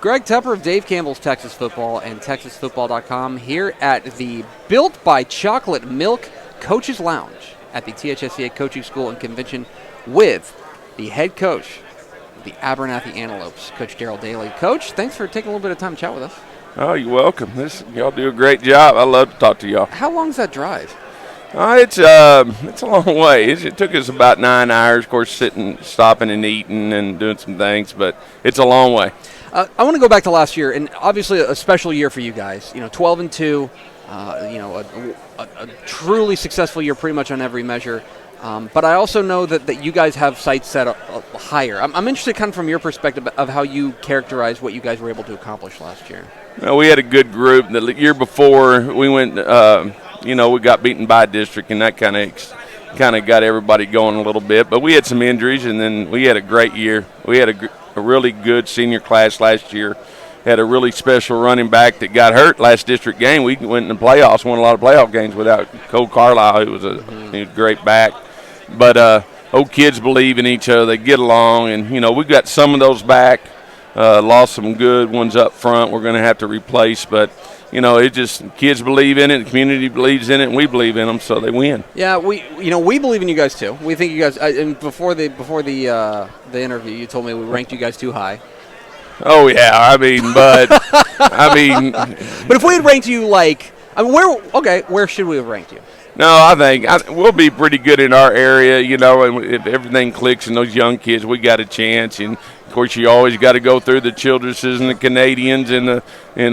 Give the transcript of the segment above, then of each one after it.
Greg Tepper of Dave Campbell's Texas Football and TexasFootball.com here at the Built by Chocolate Milk Coaches Lounge at the THSCA Coaching School and Convention with the head coach of the Abernathy Antelopes, Coach Darrell Daily. Coach, thanks for taking a little bit of time to chat with us. Oh, you're welcome. Y'all do a great job. I love to talk to y'all. How long is that drive? It's a long way. It took us about 9 hours, of course, sitting, stopping and eating and doing some things, but it's a long way. I want to go back to last year, and obviously a special year for you guys. 12-2, a truly successful year pretty much on every measure. But I also know that you guys have sights set higher. I'm interested kind of from your perspective of how you characterize what you guys were able to accomplish last year. Well, we had a good group. The year before, we went, we got beaten by district, and that kind of got everybody going a little bit. But we had some injuries, and then we had a great year. We had a really good senior class last year. Had a really special running back that got hurt last district game. We went in the playoffs, won a lot of playoff games without Cole Carlisle, who was a great back. But old kids believe in each other. They get along, and, we got some of those back. Lost some good ones up front we're going to have to replace. But, it just kids believe in it, the community believes in it, and we believe in them, so they win. Yeah, we believe in you guys, too. We think you guys and before the interview, you told me we ranked you guys too high. Oh, yeah. But if we had ranked you where should we have ranked you? No, I think we'll be pretty good in our area, and if everything clicks and those young kids, we got a chance. And, of course, you always got to go through the Childresses and the Canadians and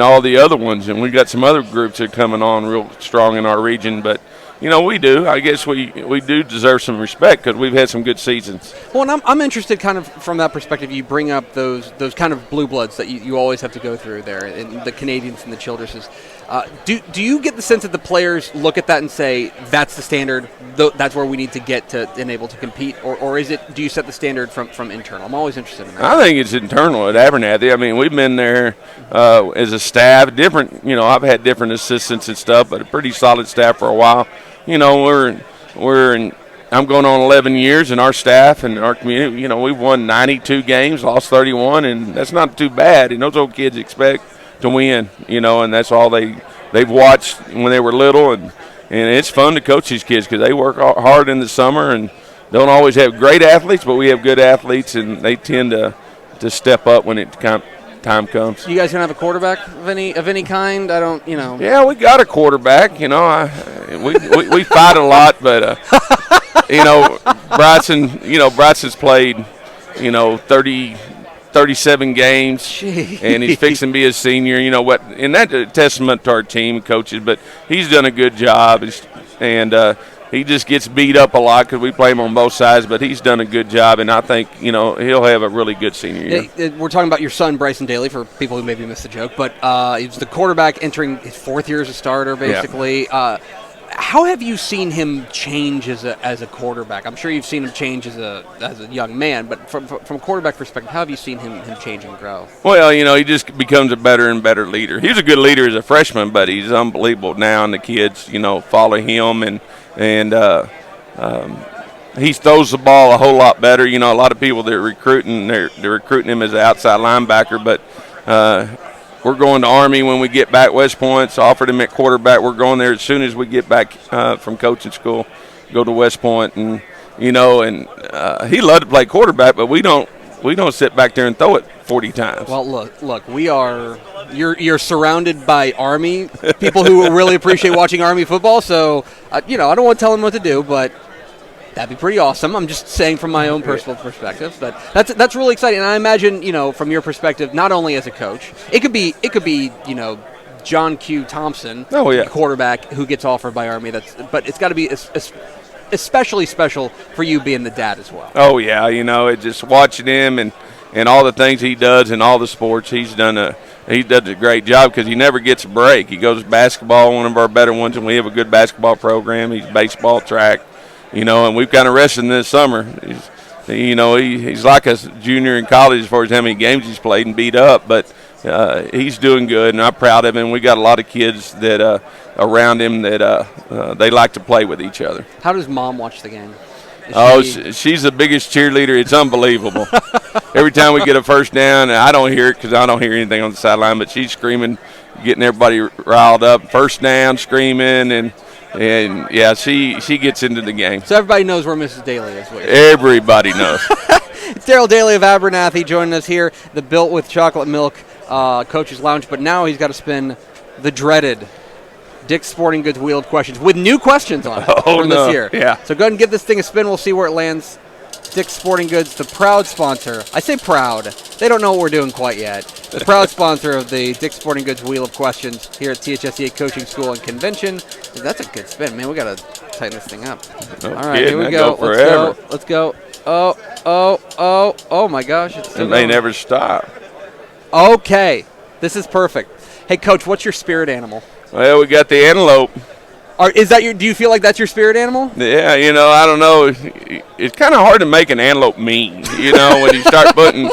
all the other ones. And we got some other groups that are coming on real strong in our region. But, we do. I guess we do deserve some respect because we've had some good seasons. Well, and I'm interested kind of from that perspective. You bring up those kind of blue bloods that you always have to go through there, and the Canadians and the Childresses. Do you get the sense that the players look at that and say, that's the standard, that's where we need to get to enable to compete, or do you set the standard from internal? I'm always interested in that. I think it's internal at Abernathy. We've been there as a staff, different, I've had different assistants and stuff, but a pretty solid staff for a while. I'm going on 11 years, and our staff and our community, we've won 92 games, lost 31, and that's not too bad. And those old kids expect to win, and that's all they've watched when they were little, and it's fun to coach these kids because they work hard in the summer and don't always have great athletes, but we have good athletes, and they tend to step up when time comes. You guys gonna have a quarterback of any kind? I don't, Yeah, we got a quarterback. We fight a lot, but Bryson's played 37 games. Jeez. And he's fixing to be a senior. And that's a testament to our team coaches, but he's done a good job, and he just gets beat up a lot because we play him on both sides, but he's done a good job, and I think, he'll have a really good senior year. We're talking about your son, Bryson Daily, for people who maybe missed the joke, but he's the quarterback entering his fourth year as a starter, basically. Yeah. How have you seen him change as a quarterback? I'm sure you've seen him change as a young man, but from a quarterback perspective, how have you seen him change and grow? Well, he just becomes a better and better leader. He was a good leader as a freshman, but he's unbelievable now, and the kids, follow him, and he throws the ball a whole lot better. A lot of people they're recruiting him as an outside linebacker, but we're going to Army when we get back. West Point's offered him at quarterback. We're going there as soon as we get back from coaching school, go to West Point, and he loved to play quarterback, but we don't sit back there and throw it 40 times. Well, look, you're surrounded by Army people who really appreciate watching Army football. So I don't want to tell them what to do, but that'd be pretty awesome. I'm just saying from my own personal perspective, but that's really exciting. And I imagine, from your perspective, not only as a coach, it could be John Q. Thompson, quarterback who gets offered by Army. But it's got to be especially special for you being the dad as well. Oh yeah, it's just watching him and all the things he does in all the sports. He does a great job because he never gets a break. He goes to basketball, one of our better ones, and we have a good basketball program. He's baseball, track. And we've kind of rested him this summer. He's like a junior in college as far as how many games he's played and beat up, but he's doing good, and I'm proud of him. We got a lot of kids that around him that they like to play with each other. How does Mom watch the game? She's the biggest cheerleader. It's unbelievable. Every time we get a first down, and I don't hear it because I don't hear anything on the sideline, but she's screaming, getting everybody riled up. First down, screaming, and yeah, she gets into the game. So everybody knows where Mrs. Daly is. Everybody knows. It's Darrell Daily of Abernathy joining us here, the Built with Chocolate Milk Coach's Lounge, but now he's got to spin the dreaded Dick's Sporting Goods Wheel of Questions with new questions on it for this year. Yeah. So go ahead and give this thing a spin. We'll see where it lands. Dick's Sporting Goods, the proud sponsor. I say proud. They don't know what we're doing quite yet. The proud sponsor of the Dick's Sporting Goods Wheel of Questions here at THSCA Coaching School and Convention. That's a good spin, man. We got to tighten this thing up. No All right, kidding. here we go. Let's go. Oh my gosh. It's still It may going. never stop. Okay. This is perfect. Hey, Coach, what's your spirit animal? Well, we got the antelope. Do you feel like that's your spirit animal? Yeah, I don't know. It's kind of hard to make an antelope mean, when you start putting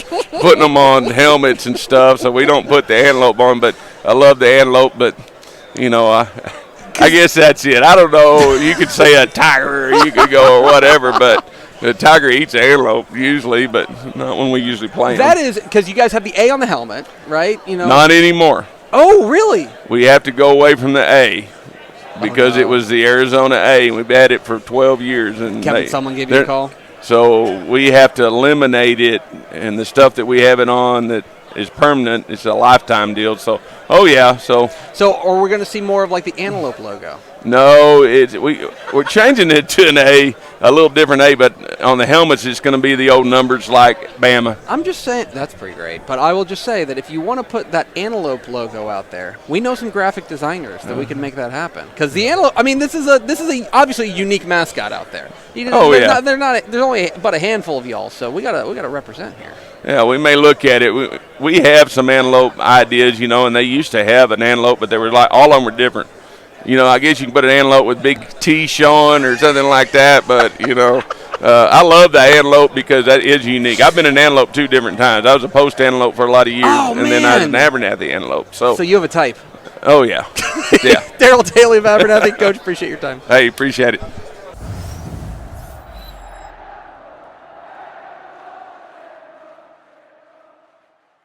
them on helmets and stuff. So we don't put the antelope on, but I love the antelope. But, I guess that's it. I don't know. You could say a tiger, or you could go or whatever, but the tiger eats antelope usually, but not when we usually play them. That is because you guys have the A on the helmet, right? Not anymore. Oh, really? We have to go away from the A. Because it was the Arizona A. We've had it for 12 years. And Someone give you a call? So we have to eliminate it, and the stuff that we have it on that is permanent, it's a lifetime deal. So, yeah. So are we going to see more of like the antelope logo? No, we're changing it to an A, a little different A, but on the helmets it's going to be the old numbers like Bama. I'm just saying that's pretty great, but I will just say that if you want to put that antelope logo out there, we know some graphic designers that we can make that happen. Because the antelope, I mean, this is obviously a unique mascot out there. There's only but a handful of y'all, so we gotta represent here. Yeah, we may look at it. We have some antelope ideas, and they used to have an antelope, but they were like all of them were different. I guess you can put an antelope with big T showing or something like that, but, I love the antelope because that is unique. I've been an antelope 2 different times. I was a post antelope for a lot of years, then I was an Abernathy antelope. So you have a type. Oh, yeah. Yeah. Darrell Daily of Abernathy. Coach, appreciate your time. Hey, appreciate it.